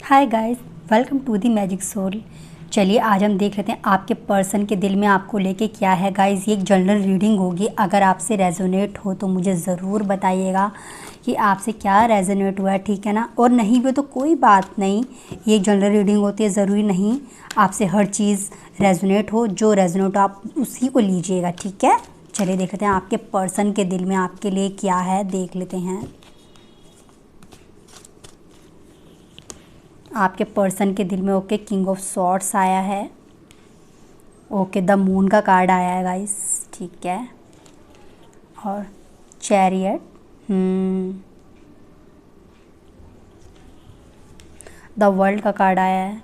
Hi guys, welcome to the magic soul. चलिए आज हम देख लेते हैं आपके पर्सन के दिल में आपको लेके क्या है। गाइस ये एक जनरल रीडिंग होगी। अगर आपसे रेजोनेट हो तो मुझे ज़रूर बताइएगा कि आपसे क्या रेजोनेट हुआ है, ठीक है ना। और नहीं भी तो कोई बात नहीं, ये एक जनरल रीडिंग होती है, ज़रूरी नहीं आपसे हर चीज़ रेजोनेट हो। जो रेजोनेट हो आप उसी को लीजिएगा, ठीक है। चलिए देख लेते हैं आपके पर्सन के दिल में आपके लिए क्या है, देख लेते हैं। आपके पर्सन के दिल में ओके किंग ऑफ सॉर्ड्स आया है, ओके द मून का कार्ड आया है गाइस, ठीक है। और चैरियट, द वर्ल्ड का कार्ड आया है,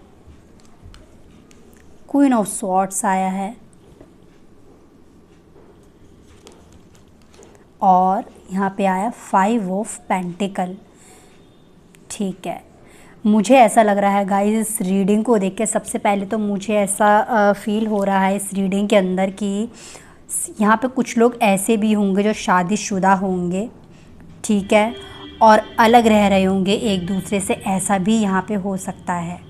क्वीन ऑफ सॉर्ड्स आया है, और यहाँ पे आया 5 ऑफ पेंटिकल, ठीक है। मुझे ऐसा लग रहा है गाइस इस रीडिंग को देख के, सबसे पहले तो मुझे ऐसा फील हो रहा है इस रीडिंग के अंदर कि यहाँ पे कुछ लोग ऐसे भी होंगे जो शादीशुदा होंगे, ठीक है, और अलग रह रहे होंगे एक दूसरे से, ऐसा भी यहाँ पे हो सकता है।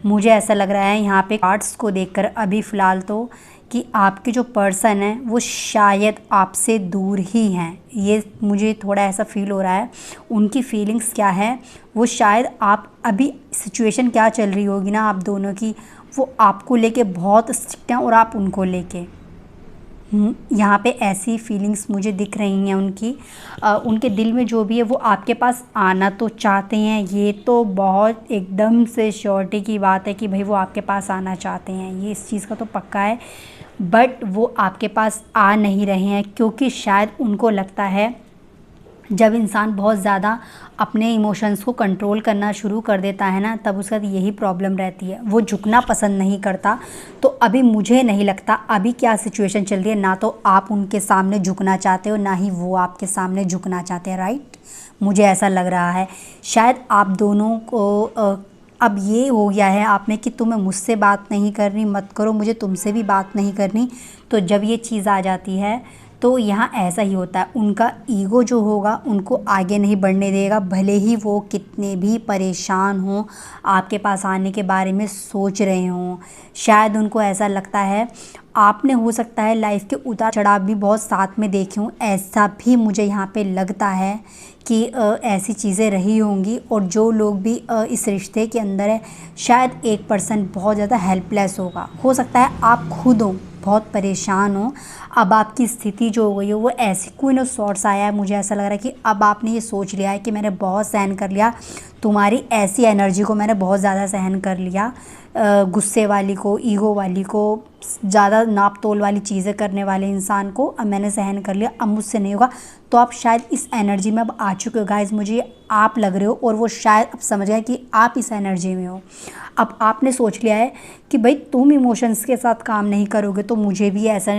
मुझे ऐसा लग रहा है यहाँ पे कार्ड्स को देखकर अभी फ़िलहाल तो कि आपके जो पर्सन है वो शायद आपसे दूर ही हैं, ये मुझे थोड़ा ऐसा फ़ील हो रहा है। उनकी फीलिंग्स क्या है, वो शायद आप अभी सिचुएशन क्या चल रही होगी ना आप दोनों की, वो आपको लेके बहुत स्ट्रिक्ट हैं और आप उनको लेके, यहाँ पे ऐसी फीलिंग्स मुझे दिख रही हैं उनकी। उनके दिल में जो भी है वो आपके पास आना तो चाहते हैं, ये तो बहुत एकदम से श्योरिटी की बात है कि भाई वो आपके पास आना चाहते हैं, ये इस चीज़ का तो पक्का है। बट वो आपके पास आ नहीं रहे हैं क्योंकि शायद उनको लगता है जब इंसान बहुत ज़्यादा अपने इमोशंस को कंट्रोल करना शुरू कर देता है ना, तब उसका यही प्रॉब्लम रहती है, वो झुकना पसंद नहीं करता। तो अभी मुझे नहीं लगता अभी क्या सिचुएशन चल रही है, ना तो आप उनके सामने झुकना चाहते हो ना ही वो आपके सामने झुकना चाहते हैं, राइट। मुझे ऐसा लग रहा है शायद आप दोनों को अब ये हो गया है आप में कि तुम्हें मुझसे बात नहीं करनी, मत करो, मुझे तुमसे भी बात नहीं करनी। तो जब ये चीज़ आ जाती है तो यहाँ ऐसा ही होता है, उनका ईगो जो होगा उनको आगे नहीं बढ़ने देगा, भले ही वो कितने भी परेशान हों, आपके पास आने के बारे में सोच रहे हों। शायद उनको ऐसा लगता है आपने हो सकता है लाइफ के उतार चढ़ाव भी बहुत साथ में देखे हों, ऐसा भी मुझे यहाँ पे लगता है कि ऐसी चीज़ें रही होंगी। और जो लोग भी इस रिश्ते के अंदर है, शायद एक पर्सन बहुत ज़्यादा हेल्पलेस होगा, हो सकता है आप खुद हो बहुत परेशान हो। अब आपकी स्थिति जो हो गई हो वो ऐसी, क्वीन ऑफ सॉर्ड्स आया है, मुझे ऐसा लग रहा है कि अब आपने ये सोच लिया है कि मैंने बहुत सहन कर लिया, तुम्हारी ऐसी एनर्जी को मैंने बहुत ज़्यादा सहन कर लिया, गुस्से वाली को, ईगो वाली को, ज़्यादा नाप तोल वाली चीज़ें करने वाले इंसान को अब मैंने सहन कर लिया, अब मुझसे नहीं होगा। तो आप शायद इस एनर्जी में अब आ चुके हो गाइस, मुझे आप लग रहे हो, और वो शायद अब समझ गए कि आप इस एनर्जी में हो। अब आपने सोच लिया है कि भाई तुम इमोशंस के साथ काम नहीं करोगे तो मुझे भी ऐसा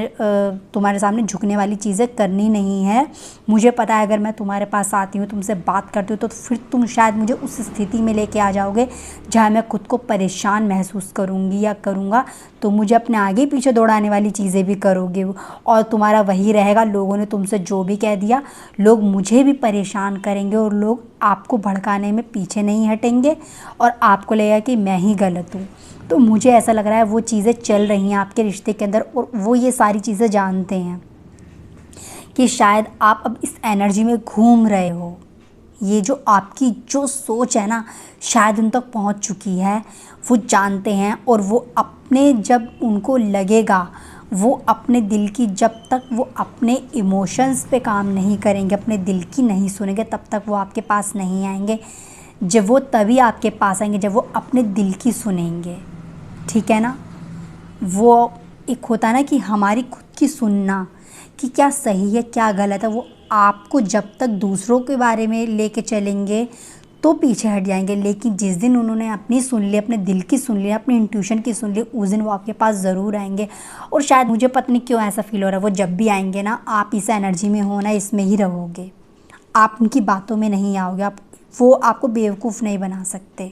तुम्हारे सामने झुकने वाली चीज़ें करनी नहीं है। मुझे पता है अगर मैं तुम्हारे पास आती हूँ, तुमसे बात करती हूँ, तो फिर तुम शायद मुझे उस स्थिति में लेके आ जाओगे जहाँ मैं खुद को परेशान महसूस करूँगी या करूँगा, तो मुझे अपने आगे पीछे दौड़ाने वाली चीज़ें भी करोगे। और तुम्हारा वही रहेगा, लोगों ने तुमसे जो भी कह दिया, लोग मुझे भी परेशान करेंगे और लोग आपको भड़काने में पीछे नहीं हटेंगे और आपको लगेगा कि मैं ही गलत हूँ। तो मुझे ऐसा लग रहा है वो चीज़ें चल रही हैं आपके रिश्ते के अंदर, और वो ये सारी चीज़ें जानते हैं कि शायद आप अब इस एनर्जी में घूम रहे हो। ये जो आपकी जो सोच है ना, शायद उन तक पहुंच चुकी है, वो जानते हैं। और वो अपने, जब उनको लगेगा, वो अपने दिल की, जब तक वो अपने इमोशंस पे काम नहीं करेंगे, अपने दिल की नहीं सुनेंगे, तब तक वो आपके पास नहीं आएंगे। जब वो तभी आपके पास आएंगे जब वो अपने दिल की सुनेंगे, ठीक है ना। वो एक होता है ना कि हमारी खुद की सुनना कि क्या सही है क्या गलत है, वो आपको जब तक दूसरों के बारे में लेके चलेंगे तो पीछे हट जाएंगे, लेकिन जिस दिन उन्होंने अपनी सुन ली, अपने दिल की सुन ली, अपनी इंट्यूशन की सुन ली, उस दिन वो आपके पास ज़रूर आएंगे। और शायद मुझे पता नहीं क्यों ऐसा फील हो रहा है, वो जब भी आएंगे ना, आप इस एनर्जी में हो ना, इसमें ही रहोगे, आप उनकी बातों में नहीं आओगे, आप, वो आपको बेवकूफ़ नहीं बना सकते,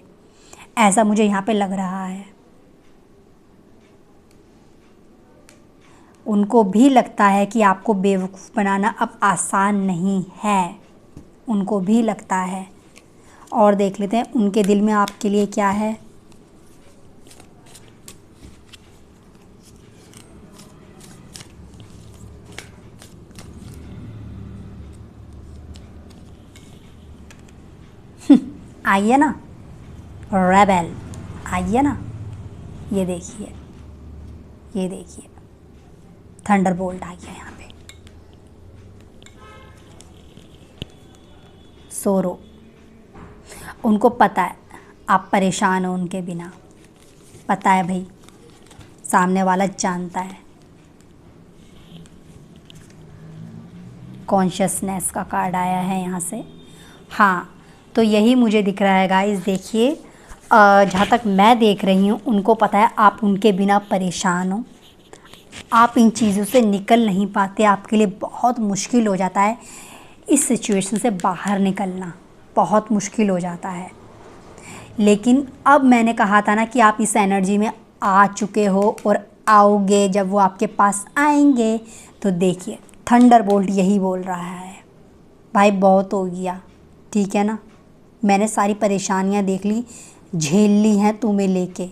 ऐसा मुझे यहाँ पे लग रहा है। उनको भी लगता है कि आपको बेवकूफ़ बनाना अब आसान नहीं है, उनको भी लगता है। और देख लेते हैं उनके दिल में आपके लिए क्या है। आइए ना, रेबेल, आइए ना। ये देखिए, ये देखिए, थंडरबोल्ट आ गया यहाँ पे। सोरो, उनको पता है आप परेशान हो उनके बिना, पता है भाई, सामने वाला जानता है। कॉन्शियसनेस का कार्ड आया है यहाँ से। हाँ, तो यही मुझे दिख रहा है गाइस। देखिए, जहाँ तक मैं देख रही हूँ उनको पता है आप उनके बिना परेशान हो, आप इन चीज़ों से निकल नहीं पाते, आपके लिए बहुत मुश्किल हो जाता है इस सिचुएशन से बाहर निकलना, बहुत मुश्किल हो जाता है। लेकिन अब मैंने कहा था ना कि आप इस एनर्जी में आ चुके हो और आओगे, जब वो आपके पास आएंगे तो देखिए थंडरबोल्ट यही बोल रहा है, भाई बहुत हो गया, ठीक है ना, मैंने सारी परेशानियां देख ली, झेल ली हैं तुम्हें लेके।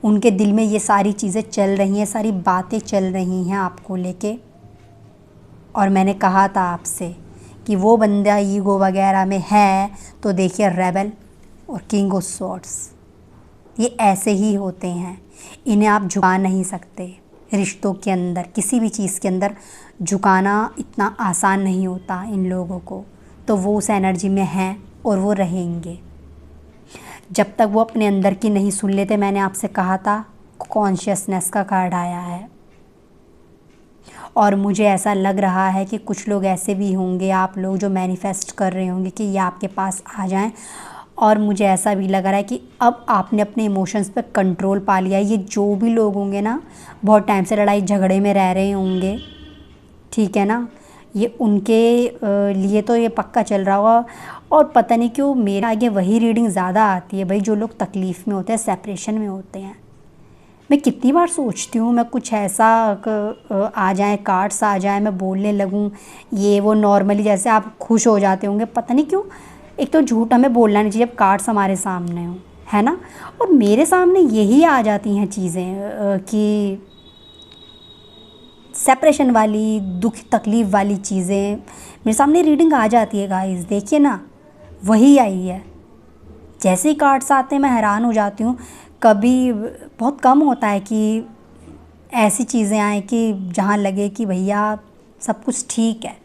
उनके दिल में ये सारी चीज़ें चल रही हैं, सारी बातें चल रही हैं आपको लेके। और मैंने कहा था आपसे कि वो बंदा ईगो वगैरह में है, तो देखिए रेबेल और किंग ऑफ स्वॉर्ड्स, ये ऐसे ही होते हैं, इन्हें आप झुका नहीं सकते। रिश्तों के अंदर, किसी भी चीज़ के अंदर झुकाना इतना आसान नहीं होता इन लोगों को। तो वो उस एनर्जी में हैं और वो रहेंगे जब तक वो अपने अंदर की नहीं सुन लेते। मैंने आपसे कहा था कॉन्शियसनेस का कार्ड आया है, और मुझे ऐसा लग रहा है कि कुछ लोग ऐसे भी होंगे, आप लोग जो मैनिफेस्ट कर रहे होंगे कि ये आपके पास आ जाएं। और मुझे ऐसा भी लग रहा है कि अब आपने अपने इमोशंस पे कंट्रोल पा लिया है। ये जो भी लोग होंगे ना, बहुत टाइम से लड़ाई झगड़े में रह रहे होंगे, ठीक है ना, ये उनके लिए तो ये पक्का चल रहा होगा। और पता नहीं क्यों मेरे आगे वही रीडिंग ज़्यादा आती है भाई, जो लोग तकलीफ़ में होते हैं, सेपरेशन में होते हैं। मैं कितनी बार सोचती हूँ मैं कुछ ऐसा आ जाए, कार्ड्स आ जाए, मैं बोलने लगूँ ये वो, नॉर्मली जैसे आप खुश हो जाते होंगे, पता नहीं क्यों। एक तो झूठ हमें बोलना नहीं चाहिए जब कार्ड्स हमारे सामने हो, है ना, और मेरे सामने यही आ जाती हैं चीज़ें कि सेपरेशन वाली, दुख तकलीफ़ वाली चीज़ें मेरे सामने रीडिंग आ जाती है गाइस। देखिए ना, वही आई है। जैसे ही कार्ड्स आते हैं मैं हैरान हो जाती हूँ। कभी बहुत कम होता है कि ऐसी चीज़ें आए कि जहाँ लगे कि भैया सब कुछ ठीक है।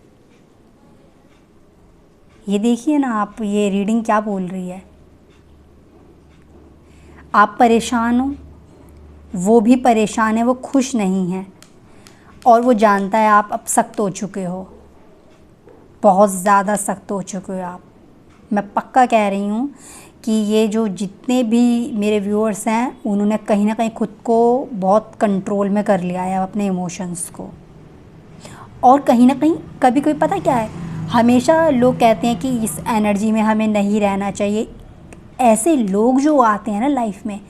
ये देखिए ना आप, ये रीडिंग क्या बोल रही है। आप परेशान हो, वो भी परेशान है, वो खुश नहीं है, और वो जानता है आप अब सख्त हो चुके हो, बहुत ज़्यादा सख्त हो चुके हो आप। मैं पक्का कह रही हूँ कि ये जो जितने भी मेरे व्यूअर्स हैं, उन्होंने कहीं ना कहीं खुद को बहुत कंट्रोल में कर लिया है, अपने इमोशंस को। और कहीं ना कहीं कभी कभी पता क्या है, हमेशा लोग कहते हैं कि इस एनर्जी में हमें नहीं रहना चाहिए। ऐसे लोग जो आते हैं ना लाइफ में,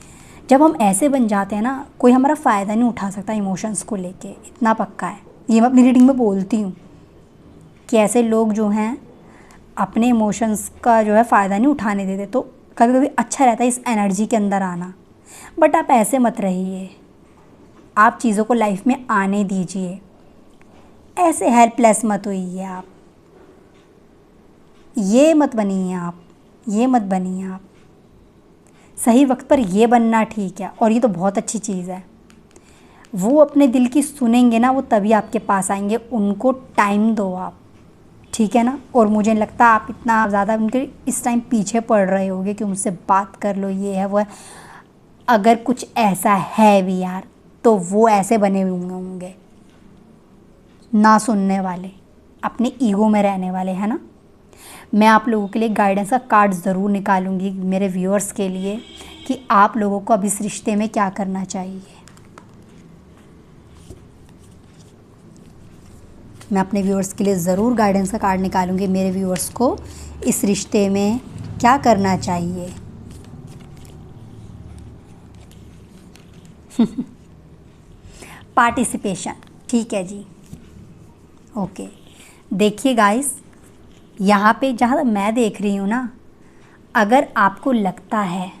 जब हम ऐसे बन जाते हैं ना, कोई हमारा फ़ायदा नहीं उठा सकता इमोशंस को लेके, इतना पक्का है। ये मैं अपनी रीडिंग में बोलती हूँ कि ऐसे लोग जो हैं अपने इमोशंस का जो है फ़ायदा नहीं उठाने देते। तो कभी कभी अच्छा रहता है इस एनर्जी के अंदर आना, बट आप ऐसे मत रहिए, आप चीज़ों को लाइफ में आने दीजिए, ऐसे हेल्पलेस मत होइए आप, ये मत बनिए आप, ये मत बनिए आप। सही वक्त पर ये बनना ठीक है, और ये तो बहुत अच्छी चीज़ है। वो अपने दिल की सुनेंगे ना, वो तभी आपके पास आएंगे, उनको टाइम दो आप, ठीक है ना। और मुझे लगता है आप इतना ज़्यादा उनके इस टाइम पीछे पड़ रहे होगे कि उनसे बात कर लो, ये है वो है। अगर कुछ ऐसा है भी यार, तो वो ऐसे बने हुए होंगे, ना सुनने वाले, अपने ईगो में रहने वाले, है ना। मैं आप लोगों के लिए गाइडेंस का कार्ड ज़रूर निकालूंगी मेरे व्यूअर्स के लिए, कि आप लोगों को अब इस रिश्ते में क्या करना चाहिए। मैं अपने व्यूअर्स के लिए ज़रूर गाइडेंस का कार्ड निकालूंगी, मेरे व्यूअर्स को इस रिश्ते में क्या करना चाहिए। पार्टिसिपेशन, ठीक है जी, ओके। देखिए गाइस, यहाँ पे जहाँ मैं देख रही हूँ ना, अगर आपको लगता है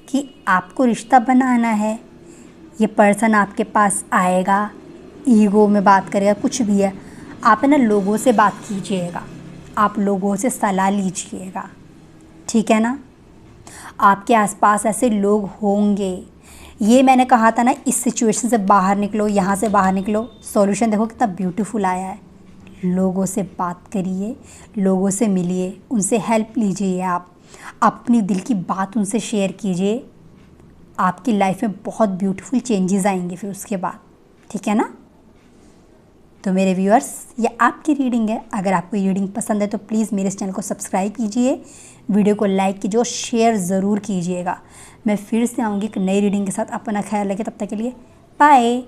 कि आपको रिश्ता बनाना है, ये पर्सन आपके पास आएगा, ईगो में बात करेगा, कुछ भी है, आप है ना लोगों से बात कीजिएगा, आप लोगों से सलाह लीजिएगा, ठीक है ना। आपके आसपास ऐसे लोग होंगे। ये मैंने कहा था ना, इस सिचुएशन से बाहर निकलो, यहाँ से बाहर निकलो। सॉल्यूशन देखो कितना ब्यूटीफुल आया है। लोगों से बात करिए, लोगों से मिलिए, उनसे हेल्प लीजिए, आप अपनी दिल की बात उनसे शेयर कीजिए। आपकी लाइफ में बहुत ब्यूटीफुल चेंजेस आएंगे फिर उसके बाद, ठीक है ना। तो मेरे व्यूअर्स, ये आपकी रीडिंग है। अगर आपको ये रीडिंग पसंद है तो प्लीज़ मेरे इस चैनल को सब्सक्राइब कीजिए, वीडियो को लाइक कीजिए और शेयर ज़रूर कीजिएगा। मैं फिर से आऊँगी एक नई रीडिंग के साथ। अपना ख्याल रखिए, तब तक के लिए बाय।